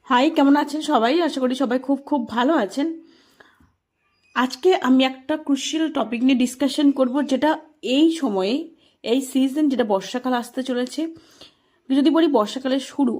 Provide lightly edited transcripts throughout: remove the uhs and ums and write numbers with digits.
High, কেমন আছেন সবাই? আশা করি সবাই খুব খুব ভালো আছেন। আজকে আমি একটা ক্রুশিয়াল টপিক নিয়ে ডিসকাশন করব, যেটা এই সময়ে, এই সিজন, যেটা বর্ষাকাল আসতে চলেছে। যদি বলি বর্ষাকালের শুরু,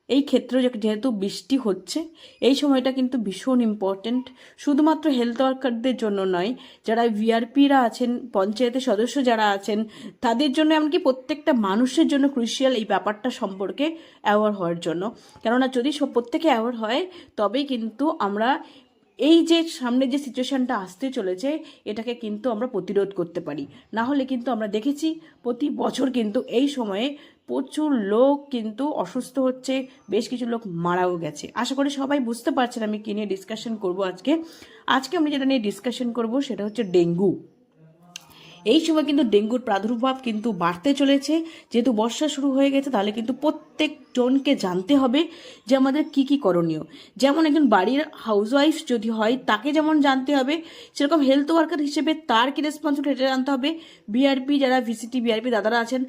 এই ক্ষেত্রে যেহেতু বৃষ্টি হচ্ছে, এই সময়টা কিন্তু ভীষণ ইম্পর্ট্যান্ট। শুধুমাত্র হেলথ ওয়ার্কারদের জন্য নয়, যারা ভিআরপিরা আছেন, পঞ্চায়েতের সদস্য যারা আছেন, তাদের জন্য, এমনকি প্রত্যেকটা মানুষের জন্য ক্রুশিয়াল এই ব্যাপারটা সম্পর্কে অ্যাওয়ার হওয়ার জন্য। কেননা যদি প্রত্যেকে অ্যাওয়ার হয়, তবেই কিন্তু আমরা এই যে সামনে যে সিচুয়েশনটা আসতে চলেছে, এটাকে কিন্তু আমরা প্রতিরোধ করতে পারি। না হলে কিন্তু আমরা দেখেছি প্রতি বছর কিন্তু এই সময়ে প্রচুর লোক কিন্তু অসুস্থ হচ্ছে, বেশ কিছু লোক মারাও গেছে। আশা করি সবাই বুঝতে পারছেন আমি কী নিয়ে ডিসকাশন করব আজকে। আজকে আমি যেটা নিয়ে ডিসকাশন করব সেটা হচ্ছে ডেঙ্গু। এই সময় কিন্তু ডেঙ্গুর প্রাদুর্ভাব কিন্তু বাড়তে চলেছে। যেহেতু বর্ষা শুরু হয়ে গেছে, তাহলে কিন্তু প্রত্যেকজনকে জানতে হবে যে আমাদের কি কি করণীয়। যেমন একজন বাড়ির হাউসওয়াইফ যদি হয়, তাকে যেমন জানতে হবে, সেরকম হেলথ ওয়ার্কার হিসেবে তার কি রেসপন্সিবিলিটি এটা জানতে হবে। বিআরপি, যারা ভিসিটি বিআরপি দাদারা আছেন,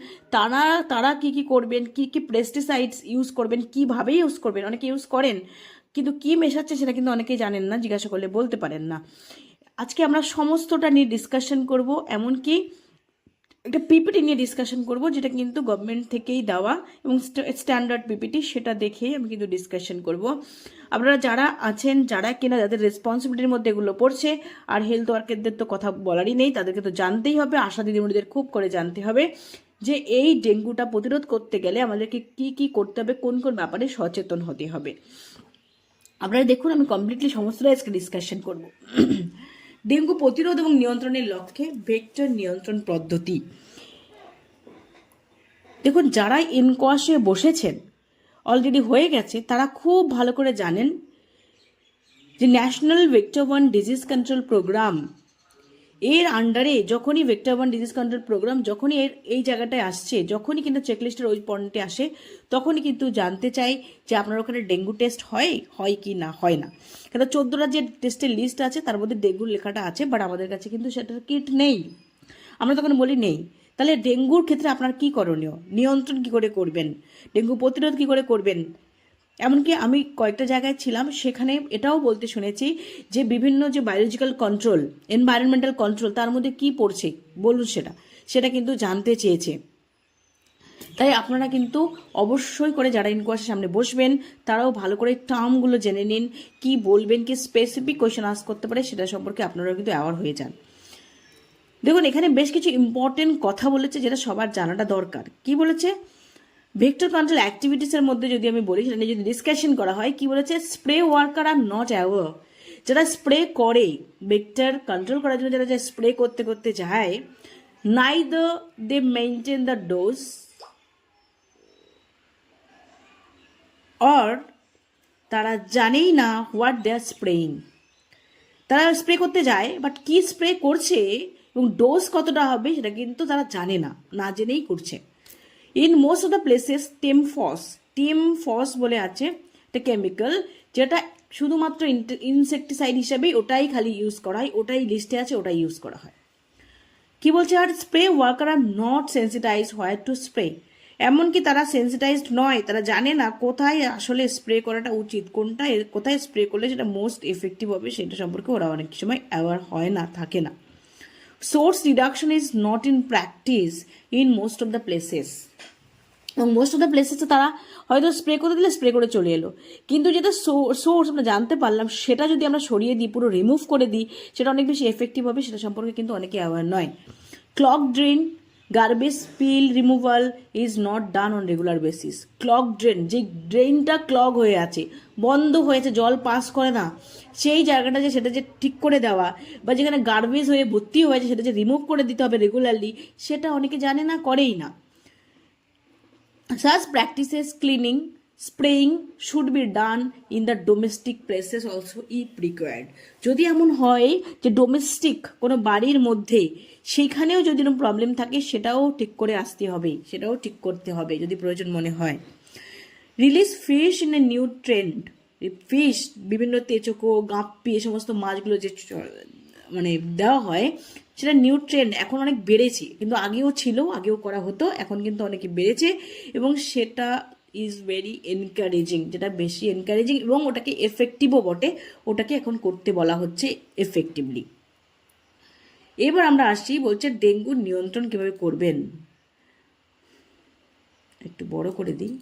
তারা কি কি করবেন, কি কি পেস্টিসাইডস ইউজ করবেন, কিভাবে ইউজ করবেন। অনেকে ইউজ করেন, কিন্তু কি মেশাচ্ছে সেটা কিন্তু অনেকেই জানেন না, জিজ্ঞাসা করলে বলতে পারেন না। আজকে আমরা সমস্তটা নিয়ে ডিসকাশন করব, এমনকি একটা পিপিটি নিয়ে ডিসকাশন করব, যেটা কিন্তু গভর্নমেন্ট থেকেই দেওয়া এবং স্ট্যান্ডার্ড পিপিটি, সেটা দেখেই আমি কিন্তু ডিসকাশন করব। আপনারা যারা আছেন, যারা কিনা যাদের রেসপন্সিবিলিটির মধ্যে এগুলো পড়ছে, আর হেলথ ওয়ার্কারদের তো কথা বলারই নেই, তাদেরকে তো জানতেই হবে, আশা দিদিমণিদের খুব করে জানতে হবে যে এই ডেঙ্গুটা প্রতিরোধ করতে গেলে আমাদেরকে কি কি করতে হবে, কোন কোন ব্যাপারে সচেতন হতে হবে। আপনারা দেখুন, আমি কমপ্লিটলি সমস্তটাই আজকে ডিসকাশন করব। ডেঙ্গু প্রতিরোধ এবং নিয়ন্ত্রণের লক্ষ্যে ভেক্টর নিয়ন্ত্রণ পদ্ধতি। দেখুন, যারা ইনকোয়াসে বসেছেন, অলরেডি হয়ে গেছে, তারা খুব ভালো করে জানেন যে national vector 1 disease control program এর আন্ডারে যখনই ভেক্টর 1 ডিজিজ কন্ট্রোল প্রোগ্রাম যখনই এই জায়গাটায় আসছে, যখনই কিন্তু চেকলিস্টের ওই পয়েন্টে আসে, তখনই কিন্তু জানতে চাই যে আপনার ওখানে ডেঙ্গু টেস্ট হয় কি না হয় না। কেন 14টা যে টেস্টের লিস্ট আছে তার মধ্যে ডেঙ্গুর লেখাটা আছে, বাট আমাদের কাছে কিন্তু সেটার কিট নেই। আমরা তখন বলি নেই। তাহলে ডেঙ্গুর ক্ষেত্রে আপনার কি করণীয়, নিয়ন্ত্রণ কি করে করবেন, ডেঙ্গু প্রতিরোধ কি করে করবেন। এমনকি আমি কয়েকটা জায়গায় ছিলাম, সেখানে এটাও বলতে শুনেছি যে বিভিন্ন যে বায়োলজিক্যাল কন্ট্রোল, এনভায়রনমেন্টাল কন্ট্রোল, তার মধ্যে কি পড়ছে বলুন, সেটা কিন্তু জানতে চেয়েছে। তাই আপনারা কিন্তু অবশ্যই করে যারা ইনকোয়ারির সামনে বসবেন, তারাও ভালো করে টার্মগুলো জেনে নিন, কি বলবেন, কি স্পেসিফিক কোয়েশ্চেন আস্ক করতে পারে সেটা সম্পর্কে আপনারাও কিন্তু অ্যাওয়ার হয়ে যান। দেখুন, এখানে বেশ কিছু ইম্পর্টেন্ট কথা বলেছে, যেটা সবার জানাটা দরকার। কি বলেছে? ভেক্টর কন্ট্রোল অ্যাক্টিভিটিসের মধ্যে যদি আমি বলি, সেটা নিয়ে যদি ডিসকাশন করা হয়, কি বলেছে? Spray worker are not aware. যারা স্প্রে করে, ভেক্টর কন্ট্রোল করার জন্য যারা স্প্রে করতে করতে যায়, neither they maintain the dose or তারা জানেই না হোয়াট দে আর স্প্রেইং। তারা স্প্রে করতে যায়, বাট কি স্প্রে করছে এবং ডোজ কতটা হবে সেটা কিন্তু তারা জানে না, না জেনেই করছে। In most of the places টিম ফস বলে আছে একটা কেমিক্যাল, যেটা শুধুমাত্র ইনসেকটিসাইড হিসাবেই ওটাই খালি ইউজ করা হয়, ওটাই লিস্টে আছে, ওটাই ইউজ করা হয়। কি বলছে? আর spray worker are not sensitize where to spray. এমনকি তারা সেন্সিটাইজড নয়, তারা জানে না কোথায় আসলে স্প্রে করাটা উচিত, কোথায় স্প্রে করলে সেটা মোস্ট এফেক্টিভ হবে, সেটা সম্পর্কে ওরা অনেক সময় অ্যাওয়ার হয় না, থাকে না। Source reduction is not in practice in most of the places. এবং মোস্ট অফ দ্য প্লেসেসে তারা হয়তো স্প্রে করে দিলে স্প্রে করে চলে এলো, কিন্তু যেটা সোর্স আমরা জানতে পারলাম, সেটা যদি আমরা সরিয়ে দিই, পুরো রিমুভ করে দিই, সেটা অনেক বেশি এফেক্টিভ হবে, সেটা সম্পর্কে কিন্তু অনেকে অ্যাওয়ার নয়। Clog drain, garbage pile removal is not done on regular basis. Clog drain, যে ড্রেনটা ক্লগ হয়ে আছে, বন্ধ হয়েছে, জল পাস করে না, সেই জায়গাটা যে সেটা যে ঠিক করে দেওয়া, বা যেখানে গার্বেজ হয়ে ভর্তি হয়েছে সেটা যে রিমুভ করে দিতে হবে রেগুলারলি, সেটা অনেকে জানে না, করেই না। Such practices, cleaning, spraying should be done in the domestic places also if required. যদি এমন হয় যে ডোমেস্টিক কোনো বাড়ির মধ্যে, সেইখানেও যদি কোনো প্রবলেম থাকে, সেটাও ঠিক করে আসতে হবে, সেটাও ঠিক করতে হবে যদি প্রয়োজন মনে হয়। Release fish in a new trend. Fish, বিভিন্ন তেচকো, গাপ্পি, এই সমস্ত মাছগুলো যে মানে দেওয়া হয়, সেটা নিউ ট্রেন্ড এখন অনেক বেড়েছে, কিন্তু আগেও ছিল, আগেও করা হতো, এখন কিন্তু অনেকে বেড়েছে, এবং সেটা ইজ ভেরি এনকারেজিং, যেটা বেশি এনকারেজিং এবং ওটাকে এফেক্টিভও বটে, ওটাকে এখন করতে বলা হচ্ছে এফেক্টিভলি। এবার আমরা আসি, বলছে ডেঙ্গু নিয়ন্ত্রণ কিভাবে করবেন। একটু বড় করে দিই।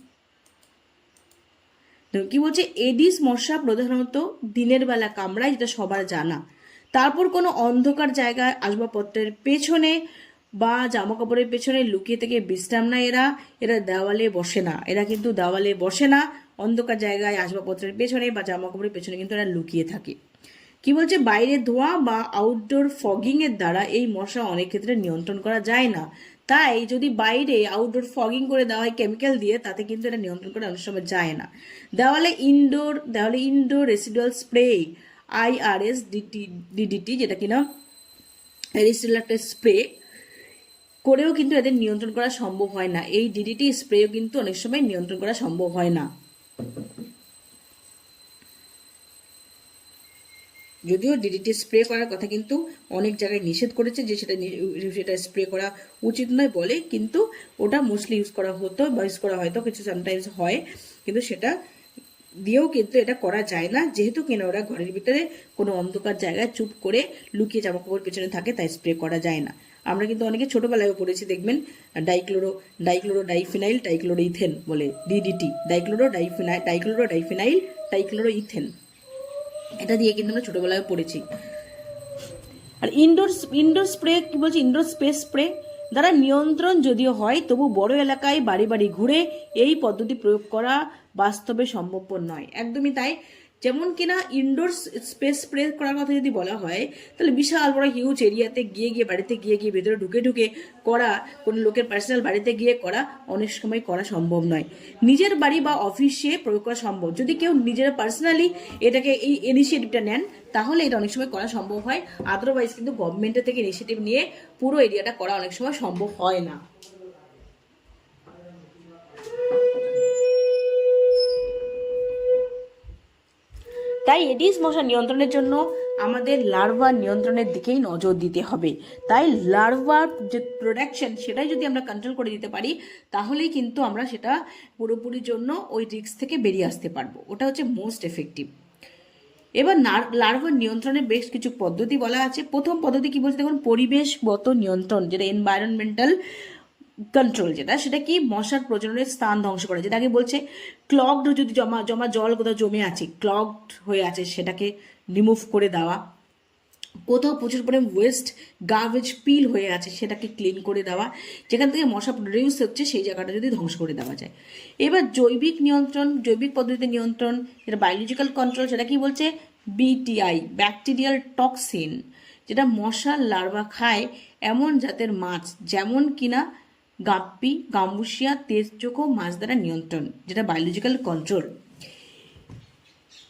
কি বলছে, এডিস মশা প্রধানত দিনের বেলা কামড়ায়, যেটা সবার জানা। তারপর কোনো অন্ধকার জায়গায় আসবাবপত্রের পেছনে বা জামা কাপড়ের পেছনে লুকিয়ে থেকে বিশ্রাম নেয় এরা। এরা দেওয়ালে বসে না, এরা কিন্তু দেওয়ালে বসে না, অন্ধকার জায়গায় আসবাবপত্রের পেছনে বা জামা কাপড়ের পেছনে কিন্তু এরা লুকিয়ে থাকে। কি বলছে, বাইরে ধোঁয়া বা আউটডোর ফগিং এর দ্বারা এই মশা অনেক ক্ষেত্রে নিয়ন্ত্রণ করা যায় না। তাই যদি বাইরে আউটডোর ফগিং করে দেওয়া হয় কেমিক্যাল দিয়ে, তাতে কিন্তু এটা নিয়ন্ত্রণ করা অনেক সময় যায় না। দেওয়ালে indoor residual spray, IRS DDT, যেটা কিনা রেসিডুয়াল একটা স্প্রে করেও কিন্তু এদের নিয়ন্ত্রণ করা সম্ভব হয় না। এই DDT স্প্রেও কিন্তু অনেক সময় নিয়ন্ত্রণ করা সম্ভব হয় না। যদিও DDT স্প্রে করার কথা কিন্তু অনেক জায়গায় নিষেধ করেছে, যে সেটা স্প্রে করা উচিত নয় বলে, কিন্তু ওটা মোস্টলি ইউজ করা হতো বা ইউজ করা হয়তো কিছু সামটাইমস হয়, কিন্তু সেটা দিয়েও কিন্তু এটা করা যায় না, যেহেতু কিনা ওরা ঘরের ভিতরে কোনো অন্ধকার জায়গায় চুপ করে লুকিয়ে জামা কাপড় পেছনে থাকে, তাই স্প্রে করা যায় না। আমরা কিন্তু অনেকে ছোটবেলায় পড়েছি, দেখবেন ডাইক্লোরোডাইফিনাইল টাইক্লোরোইথেন বলে, DDT, ডাইক্লোরোডাইফিনাইল টাইক্লোরোইথেন, এটা দিয়ে কিন্তু আমরা ছোটবেলায় পড়েছি। আর ইনডোর স্প্রে কি বলছে, ইনডোর স্পেস স্প্রে দ্বারা নিয়ন্ত্রণ যদিও হয়, তবু বড় এলাকায় বাড়ি বাড়ি ঘুরে এই পদ্ধতি প্রয়োগ করা বাস্তবে সম্ভবপর নয়। একদমই তাই। যেমন কিনা ইনডোর স্পেস স্প্রে করার কথা যদি বলা হয়, তাহলে বিশাল বড় হিউজ এরিয়াতে বাড়িতে গিয়ে ভেতরে ঢুকে করা, কোনো লোকের পার্সোনাল বাড়িতে গিয়ে করা অনেক সময় করা সম্ভব নয়। নিজের বাড়ি বা অফিসে প্রয়োগ করা সম্ভব, যদি কেউ নিজের পার্সোনালি এটাকে এই ইনিশিয়েটিভটা নেন, তাহলে এটা অনেক সময় করা সম্ভব হয়। আদারওয়াইজ কিন্তু গভর্নমেন্টের থেকে ইনিশিয়েটিভ নিয়ে পুরো এরিয়াটা করা অনেক সময় সম্ভব হয় না। তাই এডিস মশা নিয়ন্ত্রণের জন্য আমাদের লার্ভা নিয়ন্ত্রণের দিকেই নজর দিতে হবে। তাই লার্ভার যে প্রোডাকশন, সেটাই যদি আমরা কন্ট্রোল করে দিতে পারি, তাহলেই কিন্তু আমরা সেটা পুরোপুরির জন্য ওই রিস্ক থেকে বেরিয়ে আসতে পারবো। ওটা হচ্ছে মোস্ট এফেক্টিভ। এবার লার্ভা নিয়ন্ত্রণের বেশ কিছু পদ্ধতি বলা আছে। প্রথম পদ্ধতি কি বলছে দেখুন, পরিবেশগত নিয়ন্ত্রণ, যেটা এনভায়রনমেন্টাল কন্ট্রোল, সেটা কি, মশার প্রজননের স্থান ধ্বংস করা। যেটা আগে বলছে ক্লগড, যদি জমা জল কোথাও জমে আছে, ক্লগড হয়ে আছে, সেটাকে রিমুভ করে দেওয়া। কোথাও প্রচুর পরিমাণ ওয়েস্ট গার্বেজ পিল হয়ে আছে, সেটাকে ক্লিন করে দেওয়া। যেখান থেকে মশা প্রডিউস হচ্ছে, সেই জায়গাটা যদি ধ্বংস করে দেওয়া যায়। এবার জৈবিক নিয়ন্ত্রণ, জৈবিক পদ্ধতিতে নিয়ন্ত্রণ, যেটা বায়োলজিক্যাল কন্ট্রোল, সেটা কি বলছে, BTI, ব্যাকটেরিয়াল টক্সিন, যেটা মশার লার্ভা খায় এমন জাতের মাছ, যেমন কিনা গাপ্পি, গাম্বুসিয়া, তেজচোখো মাছ দ্বারা নিয়ন্ত্রণ, যেটা বায়োলজিক্যাল কন্ট্রোল।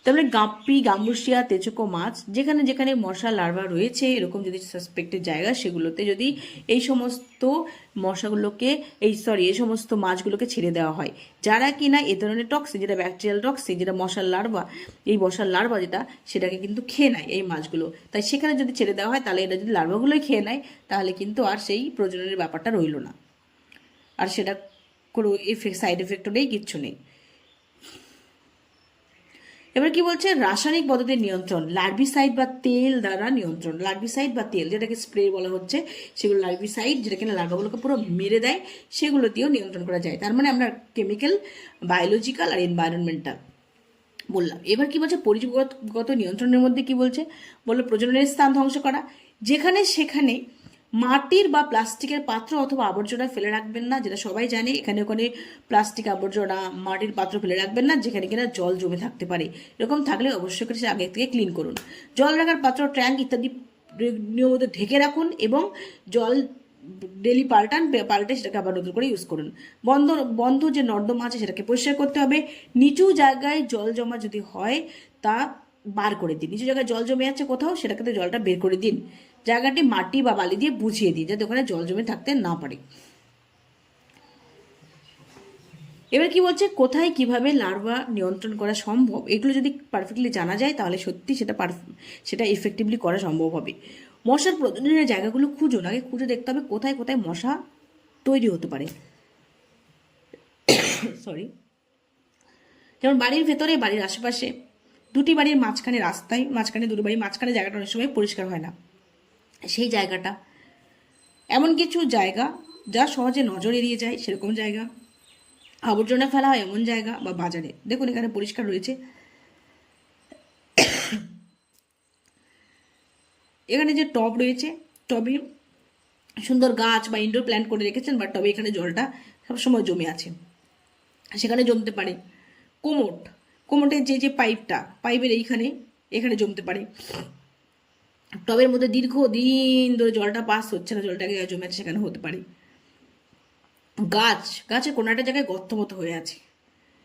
তাহলে গাপ্পি, গাম্বুসিয়া, তেচোকো মাছ, যেখানে যেখানে মশা লার্ভা রয়েছে, এরকম যদি সাসপেক্টেড জায়গা, সেগুলোতে যদি এই সমস্ত মশাগুলোকে এই সমস্ত মাছগুলোকে ছেড়ে দেওয়া হয়, যারা কিনা এ ধরনের টক্সিন, যেটা ব্যাকটেরিয়াল টক্সিন, যেটা মশার লার্ভা, এই মশার লার্ভা যেটা, সেটাকে কিন্তু খেয়ে নেয় এই মাছগুলো। তাই সেখানে যদি ছেড়ে দেওয়া হয়, তাহলে এটা যদি লার্ভাগুলোই খেয়ে নেয়, তাহলে কিন্তু আর সেই প্রজননের ব্যাপারটা রইল না, আর সেটা কোনো সাইড এফেক্টও নেই, কিচ্ছু নেই। এবার কি বলছে, রাসায়নিক পদ্ধতির নিয়ন্ত্রণ, লার্ভিসাইড বা তেল দ্বারা নিয়ন্ত্রণ। লার্ভিসাইড বা তেল, যেটাকে স্প্রে বলা হচ্ছে, সেগুলো লার্ভিসাইড, যেটা কিনা লার্ভাগুলোকে পুরো মেরে দেয়, সেগুলো দিয়েও নিয়ন্ত্রণ করা যায়। তার মানে আমরা কেমিক্যাল, বায়োলজিক্যাল আর এনভায়রনমেন্টাল বললাম। এবার কি বলছে, পরিবেশগত নিয়ন্ত্রণের মধ্যে কি বলছে, বললো প্রজননের স্থান ধ্বংস করা, যেখানে সেখানে মাটির বা প্লাস্টিকের পাত্র অথবা আবর্জনা ফেলে রাখবেন না, যেটা সবাই জানে। এখানে ওখানে প্লাস্টিক, আবর্জনা, মাটির পাত্র ফেলে রাখবেন না, যেখানে কিনা জল জমে থাকতে পারে। এরকম থাকলে অবশ্যই করে সে আগে থেকে ক্লিন করুন। জল রাখার পাত্র, ট্যাঙ্ক ইত্যাদি নিয়মিত ঢেকে রাখুন এবং জল ডেলি পাল্টে সেটাকে আবার নতুন করে ইউজ করুন। বন্ধ যে নর্দমা আছে, সেটাকে পরিষ্কার করতে হবে। নিচু জায়গায় জল জমা যদি হয়, তা বার করে দিন। নিচু জায়গায় জল জমে আছে কোথাও, সেটাকে তো জলটা বের করে দিন। জায়গাটি মাটি বা বালি দিয়ে বুঝিয়ে দিন, যাতে ওখানে জল জমে থাকতে না পারে। এবার কি বলছে, কোথায় কিভাবে লার্ভা নিয়ন্ত্রণ করা সম্ভব, এগুলো যদি পারফেক্টলি জানা যায়, তাহলে সত্যি সেটা এফেক্টিভলি করা সম্ভব হবে। মশার প্রজননের জায়গাগুলো খুঁজুন, আগে খুঁজে দেখতে হবে কোথায় কোথায় মশা তৈরি হতে পারে। সরি। যেমন বাড়ির ভেতরে, বাড়ির আশেপাশে, দুটি বাড়ির মাঝখানে রাস্তায়, মাঝখানে দুটো বাড়ির মাঝখানে জায়গাটা অনেক সময় পরিষ্কার হয় না, সেই জায়গাটা, এমন কিছু জায়গা যা সহজে নজর এড়িয়ে যায় সেরকম জায়গা, আবর্জনা ফেলা হয় এমন জায়গা, বা বাজারে দেখুন এখানে পরিষ্কার রয়েছে, এখানে যে টব রয়েছে, টবে সুন্দর গাছ বা ইনডোর প্ল্যান্ট করে রেখেছেন, বা টবে এখানে জলটা সবসময় জমে আছে, সেখানে জমতে পারে। কোমোট, কোমোটের যে পাইপটা, পাইপের এখানে জমতে পারে। টবের মধ্যে দীর্ঘদিন ধরে জলটা পাস হচ্ছে না, জলটাকে জমে আছে, সেখানে হতে পারে। গাছের কোনাটা জায়গায় গর্ত মতো হয়ে আছে,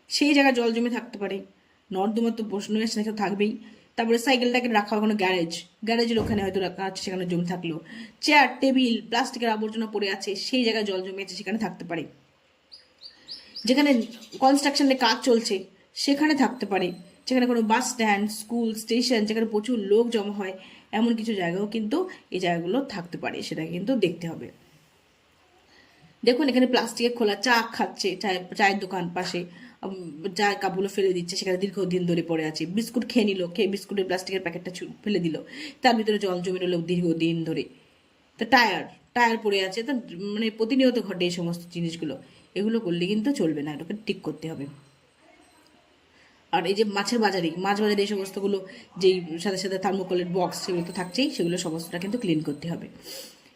সেই জায়গায় জল জমে থাকতে পারে। নর্দমা তো প্রশ্ন সেখানে থাকবেই। তারপরে সাইকেলটাকে রাখা কোনো গ্যারেজের ওখানে হয়তো রাখা আছে, সেখানে জমে থাকলো। চেয়ার, টেবিল, প্লাস্টিকের আবর্জনা পড়ে আছে, সেই জায়গায় জল জমে আছে, সেখানে থাকতে পারে। যেখানে কনস্ট্রাকশনের কাজ চলছে সেখানে থাকতে পারে। যেখানে কোনো বাস স্ট্যান্ড, স্কুল, স্টেশন, যেখানে প্রচুর লোক জমা হয়, এমন কিছু জায়গাও কিন্তু এই জায়গাগুলো থাকতে পারে, সেটা কিন্তু দেখতে হবে। দেখুন এখানে প্লাস্টিকের খোলা চা খাচ্ছে, চায়ের দোকান পাশে, চায়ের কাপগুলো ফেলে দিচ্ছে, সেখানে দীর্ঘদিন ধরে পড়ে আছে। বিস্কুট খেয়ে নিল, খেয়ে বিস্কুটের প্লাস্টিকের প্যাকেটটা ফেলে দিল, তার ভিতরে জল জমে রইল দীর্ঘদিন ধরে। তো টায়ার পড়ে আছে। তো মানে প্রতিনিয়ত ঘটে এই সমস্ত জিনিসগুলো, এগুলো করলে কিন্তু চলবে না, এটাকে ঠিক করতে হবে। আর এই যে মাছ বাজারে এই সমস্তগুলো, যেই সাথে সাথে থার্মোকলের বক্স, সেগুলো তো থাকছেই, সেগুলো সমস্তটা কিন্তু ক্লিন করতে হবে।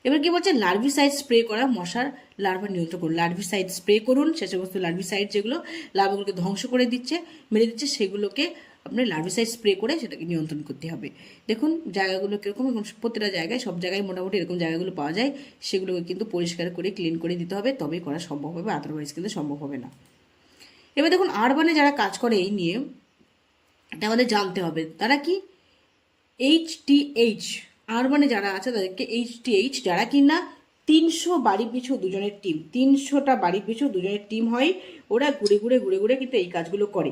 এবার কি বলছে, লার্ভিসাইড স্প্রে করা, মশার লার্ভা নিয়ন্ত্রণ করুন। লার্ভিসাইড স্প্রে করুন, সে সমস্ত লার্ভিসাইড যেগুলো লার্ভাগুলোকে ধ্বংস করে দিচ্ছে, মেরে দিচ্ছে, সেগুলোকে আপনি লার্ভিসাইড স্প্রে করে সেটাকে নিয়ন্ত্রণ করতে হবে। দেখুন জায়গাগুলো কীরকম, এখন প্রতিটা জায়গায়, সব জায়গায় মোটামুটি এরকম জায়গাগুলো পাওয়া যায়, সেগুলোকে কিন্তু পরিষ্কার করে ক্লিন করে দিতে হবে, তবেই করা সম্ভব হবে, আদারওয়াইজ কিন্তু সম্ভব হবে না। এবার দেখুন আরবানে যারা কাজ করে এই নিয়ে, এটা আমাদের জানতে হবে তারা কি HTH, আরবানে যারা আছে তাদেরকে HTH, যারা কিনা 300 বাড়ি পিছু দুজনের টিম, 300টা বাড়ি পিছু দুজনের টিম হয়, ওরা ঘুরে ঘুরে কিন্তু এই কাজগুলো করে।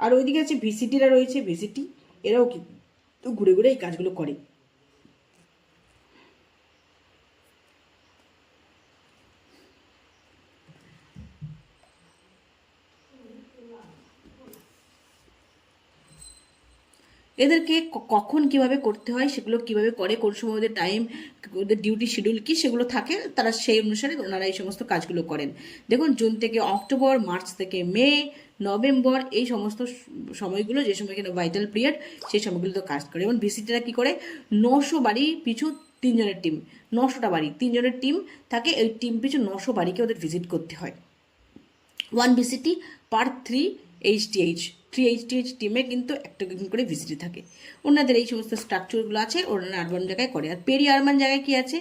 আর ওইদিকে আছে ভিসিটিরা রয়েছে, ভিসিটি, এরাও কিন্তু ঘুরে ঘুরে এই কাজগুলো করে। এদেরকে কখন কিভাবে করতে হয়, সেগুলো কিভাবে করে, কোন সময় ওদের টাইম, ওদের ডিউটি শিডিউল কি, সেগুলো থাকে, তারা সেই অনুসারে ওনারা এই সমস্ত কাজগুলো করেন। দেখুন জুন থেকে অক্টোবর, মার্চ থেকে মে, নভেম্বর, এই সমস্ত সময়গুলো যে সময় কিনা ভাইটাল পিরিয়ড, সেই সময়গুলো তো কাজ করে। এবং ভিসিটিরা কি করে, 900 বাড়ি পিছু 3 জনের টিম, 900টা বাড়ি 3 জনের টিম থাকে, এই টিম পিছু 900 বাড়িকে ওদের ভিজিট করতে হয়। 1 ভিসিটি পার 3 HTH, 3 HTH টিমে কিন্তু একটা করে ভিসিটি থাকে। ওনাদের এই সমস্ত স্ট্রাকচারগুলো আছে, ওনারা আরবান জায়গায় করে। আর পেরি আরবান জায়গায় কি আছে,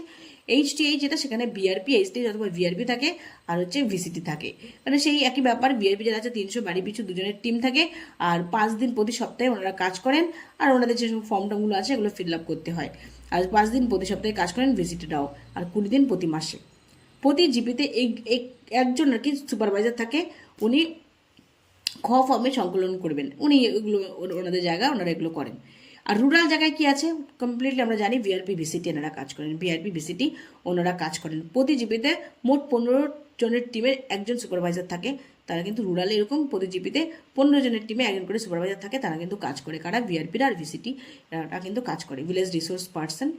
HTH যেটা, সেখানে BRP, HTH অথবা VRP থাকে, আর হচ্ছে ভিসিটি থাকে। মানে সেই একই ব্যাপার, BRP যারা আছে 300 বাড়ি পিছু দুজনের টিম থাকে, আর 5 দিন প্রতি সপ্তাহে ওনারা কাজ করেন, আর ওনাদের যে সব ফর্ম টর্মগুলো আছে এগুলো ফিল আপ করতে হয়। আর 5 দিন প্রতি সপ্তাহে কাজ করেন ভিসিটিটাও, আর 20 দিন প্রতি মাসে। প্রতি জিপিতে একজন আর কি সুপারভাইজার থাকে, উনি খ ফর্মে সংকলন করবেন, উনি এগুলো ওনাদের জায়গায় ওনারা এগুলো করেন। আর রুরাল জায়গায় কি আছে, কমপ্লিটলি আমরা জানি VRP ভিসিটি ওনারা কাজ করেন, VRP ভিসিটি ওনারা কাজ করেন। প্রতি জিপিতে মোট 15 জনের টিমের একজন সুপারভাইজার থাকে, তারা কিন্তু রুরালে এরকম প্রতি জিপিতে 15 জনের টিমে একজন করে সুপারভাইজার থাকে, তারা কিন্তু কাজ করে। কারা, VRPরা আর ভিসিটি, এরা কিন্তু কাজ করে। ভিলেজ রিসোর্স পার্সন,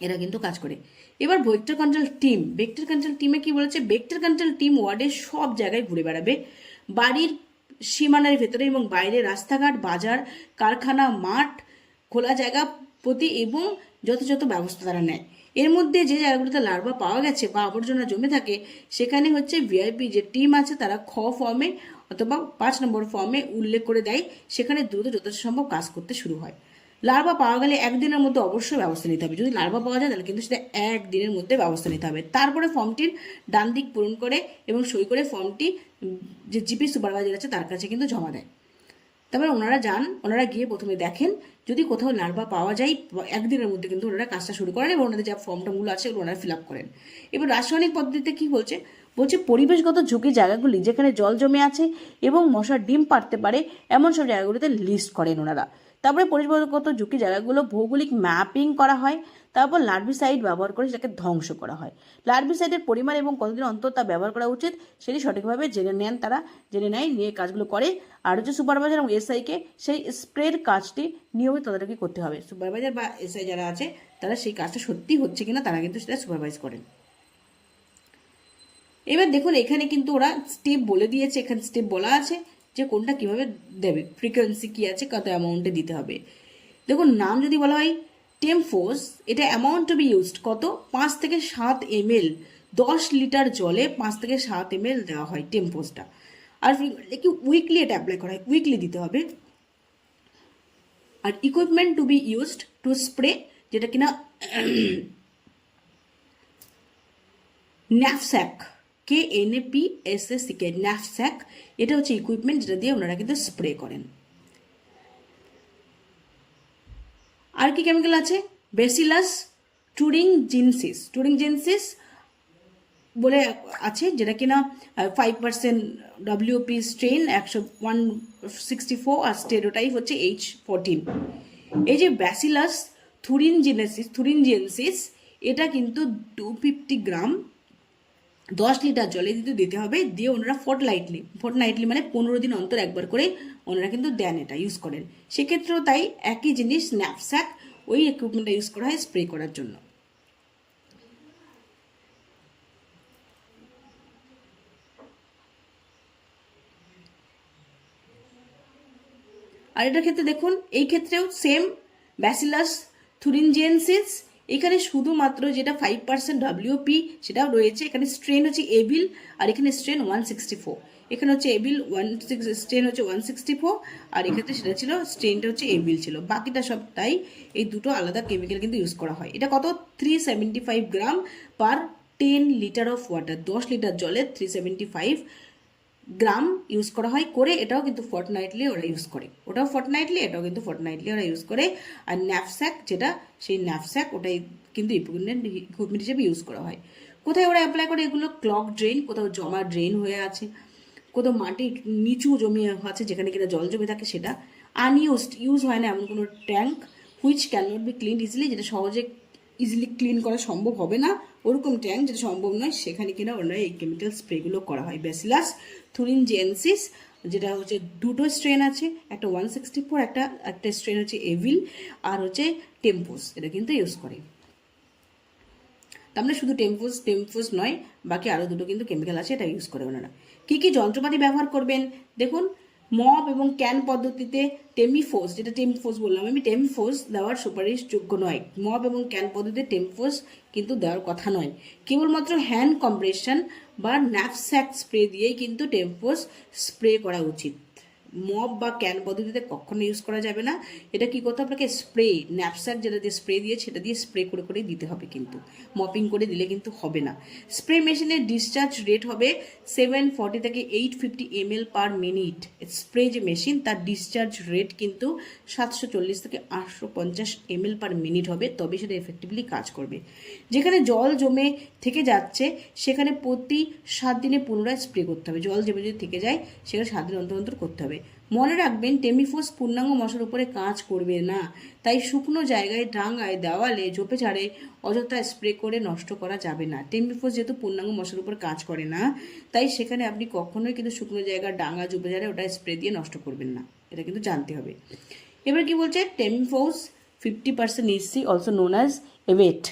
এরা কিন্তু কাজ করে। এবার ভেক্টর কন্ট্রোল টিমে কি বলেছে, ভেক্টর কন্ট্রোল টিম ওয়ার্ডের সব জায়গায় ঘুরে বেড়াবে, বাড়ির সীমানার ভেতরে এবং বাইরে, রাস্তাঘাট, বাজার, কারখানা, মাঠ, খোলা জায়গা প্রতি এবং যথাযথ ব্যবস্থা তারা নেয়। এর মধ্যে যে জায়গাগুলোতে লার্ভা পাওয়া গেছে বা আবর্জনা জমে থাকে, সেখানে হচ্ছে ভিআইপি যে টিম আছে তারা খ ফর্মে অথবা 5 নম্বর ফর্মে উল্লেখ করে দেয়, সেখানে দ্রুত যথেষ্ট সম্ভব কাজ করতে শুরু হয়। লার্ভা পাওয়া গেলে 1 দিনের মধ্যে অবশ্যই ব্যবস্থা নিতে হবে। যদি লার্ভা পাওয়া যায় তাহলে কিন্তু সেটা 1 দিনের মধ্যে ব্যবস্থা নিতে হবে। তারপরে ফর্মটির ডান দিক পূরণ করে এবং সই করে ফর্মটি যে জিপি সুপারভাইজার আছে তার কাছে কিন্তু জমা দেয়। তারপরে ওনারা গিয়ে প্রথমে দেখেন, যদি কোথাও লার্ভা পাওয়া যায় 1 দিনের মধ্যে কিন্তু ওনারা কাজটা শুরু করেন এবং ওনাদের যা ফর্ম টর্মগুলো আছে ওগুলো ওনারা ফিল আপ করেন। এবার রাসায়নিক পদ্ধতিতে কি বলছে, পরিবেশগত ঝুঁকি জায়গাগুলি যেখানে জল জমে আছে এবং মশার ডিম পাড়তে পারে এমন সব জায়গাগুলিতে লিস্ট করেন ওনারা। তারপরে পরিবেশগত ঝুঁকি জায়গাগুলো ভৌগোলিক ম্যাপিং করা হয়, তারপর লার্ভিসাইড ব্যবহার করে সেটাকে ধ্বংস করা হয়। লার্ভিসাইডের পরিমাণ এবং কতদিন অন্তর তা ব্যবহার করা উচিত সেটি সঠিকভাবে জেনে নেয়, নিয়ে কাজগুলো করে। আর হচ্ছে সুপারভাইজার এবং এসআইকে সেই স্প্রের কাজটি নিয়মিত তদারকি করতে হবে। সুপারভাইজার বা এসআই যারা আছে তারা সেই কাজটা সত্যি হচ্ছে কিনা তারা কিন্তু সেটা সুপারভাইজ করেন। এবার দেখুন এখানে কিন্তু ওরা স্টেপ বলে দিয়েছে, এখানে স্টেপ বলা আছে যে কোনটা কিভাবে দেবে, ফ্রিকোয়েন্সি কি আছে, কত অ্যামাউন্টে দিতে হবে। দেখুন নাম যদি বলা হয় টেমফোস, এটা অ্যামাউন্ট টু বি ইউজড কত, 5 থেকে 7 ml, 10 লিটার জলে 5 থেকে 7 ml দেওয়া হয় টেমফোসটা। আর কি উইকলি এটা অ্যাপ্লাই করা হয়, উইকলি দিতে হবে। আর equipment to be used to spray, যেটা কিনা ন্যাপস্যাক, KNAPSACK, ন্যাপস্যাক, এটা হচ্ছে ইকুইপমেন্ট যেটা দিয়ে ওনারা কিন্তু স্প্রে করেন। আর কি কেমিক্যাল আছে, ব্যাসিলাস টুরিনজেনসিস বলে আছে, যেটা কিনা 5% WP স্ট্রেন, 164, আর স্টেরোটাইপ হচ্ছে H14। এই যে ব্যাসিলাস থুরিনজেনসিস এটা কিন্তু 250 গ্রাম 10 লিটার জলে দিতে হবে, দিয়ে ওনারা ফোর্টনাইটলি মানে 15 দিন অন্তর একবার করে ওনারা কিন্তু দেন, এটা ইউজ করেন। সেক্ষেত্রেও তাই একই জিনিস, স্ন্যাপস্যাক, ওই ইকুইপমেন্টটা ইউজ করা হয় স্প্রে করার জন্য। আর এটার ক্ষেত্রে দেখুন, এই ক্ষেত্রেও সেম, ব্যাসিলাস থুরিনজেনসিস, এখানে শুধুমাত্র যেটা 5% WP সেটাও রয়েছে, এখানে স্ট্রেন হচ্ছে এবিল, আর এখানে স্ট্রেন 164, এখানে হচ্ছে এবিল স্ট্রেন হচ্ছে 164, আর এক্ষেত্রে সেটা ছিল স্ট্রেনটা হচ্ছে এবিল ছিল, বাকিটা সব তাই। এই দুটো আলাদা কেমিক্যাল কিন্তু ইউজ করা হয়। এটা কত, 375 গ্রাম পার 10 লিটার অফ ওয়াটার, 10 লিটার জলে 375 গ্রাম ইউজ করা হয় করে, এটাও কিন্তু ফর্টনাইটলি ওরা ইউজ করে, ওটাও ফর্টনাইটলি, এটাও কিন্তু ফর্টনাইটলি ওরা ইউজ করে। আর ন্যাপস্যাক যেটা, সেই ন্যাপস্যাক ওটাই কিন্তু ইকুইপমেন্ট হিসেবে ইউজ করা হয়। কোথায় ওরা অ্যাপ্লাই করে এগুলো, ক্লগ ড্রেন, কোথাও জমা ড্রেন হয়ে আছে, কোথাও মাটি নিচু জমি আছে যেখানে কিনা জল জমে থাকে, সেটা ইউজ হয় না এমন কোনো tank, which can not be clean easily, যেটা ইজিলি ক্লিন করা সম্ভব হবে না, ওরকম ট্যাঙ্ক যেটা সম্ভব নয়, সেখানে কিনা ওনারা এই কেমিক্যাল স্প্রেগুলো করা হয়। ব্যাসিলাস থুরিনজেনসিস, যেটা হচ্ছে দুটো স্ট্রেন আছে, একটা 164, একটা স্ট্রেন হচ্ছে এভিল, আর হচ্ছে টেম্পোস, এটা কিন্তু ইউজ করে। তার মানে শুধু টেম্পোস নয়, বাকি আরও দুটো কিন্তু কেমিক্যাল আছে, এটা ইউজ করে ওনারা। কী কী যন্ত্রপাতি ব্যবহার করবেন দেখুন, মপ এবং ক্যান পদ্ধতিতে টেমিফোস, যেটা টেমিফোস বললাম আমি, টেমিফোস দেওয়ার সুপারিশযোগ্য নয়। মপ এবং ক্যান পদ্ধতিতে টেমিফোস কিন্তু দেওয়ার কথা নয়। কেবলমাত্র হ্যান্ড কম্প্রেশন বা ন্যাপস্যাক স্প্রে দিয়েই কিন্তু টেমিফোস স্প্রে করা উচিত। মপ বা ক্যান পদ্ধতিতে কখনো ইউজ করা যাবে না। এটা কি করতে হবে, আপনাকে স্প্রে, ন্যাপস্যাক যেটা দিয়ে স্প্রে দিয়ে সেটা দিয়ে স্প্রে করে করে দিতে হবে, কিন্তু মপিং করে দিলে কিন্তু হবে না। স্প্রে মেশিনের ডিসচার্জ রেট হবে 740 থেকে 850 ml পার মিনিট। স্প্রে যে মেশিন তার ডিসচার্জ রেট কিন্তু 740 থেকে 850 ml পার মিনিট হবে, তবে সেটা এফেক্টিভলি কাজ করবে। যেখানে জল জমে থেকে যাচ্ছে সেখানে প্রতি 7 দিনে পুনরায় স্প্রে করতে হবে। জল জমে যদি থেকে যায় সেখানে 7 দিন অন্তর অন্তর করতে হবে। মনে রাখবেন, টেমিফোস পূর্ণাঙ্গ মশার উপরে কাজ করবে না, তাই শুকনো জায়গায়, ডাঙায়, দেওয়ালে, ঝোপে ঝাড়ে অযথা স্প্রে করে নষ্ট করা যাবে না। টেমিফোস যেহেতু পূর্ণাঙ্গ মশার উপর কাজ করে না, তাই সেখানে আপনি কখনোই কিন্তু শুকনো জায়গা, ডাঙা, ঝোপে ঝাড়ে ওটা স্প্রে দিয়ে নষ্ট করবেন না, এটা কিন্তু জানতে হবে। এবার কি বলছে, টেমিফোস 50% EC, also known as Yvette.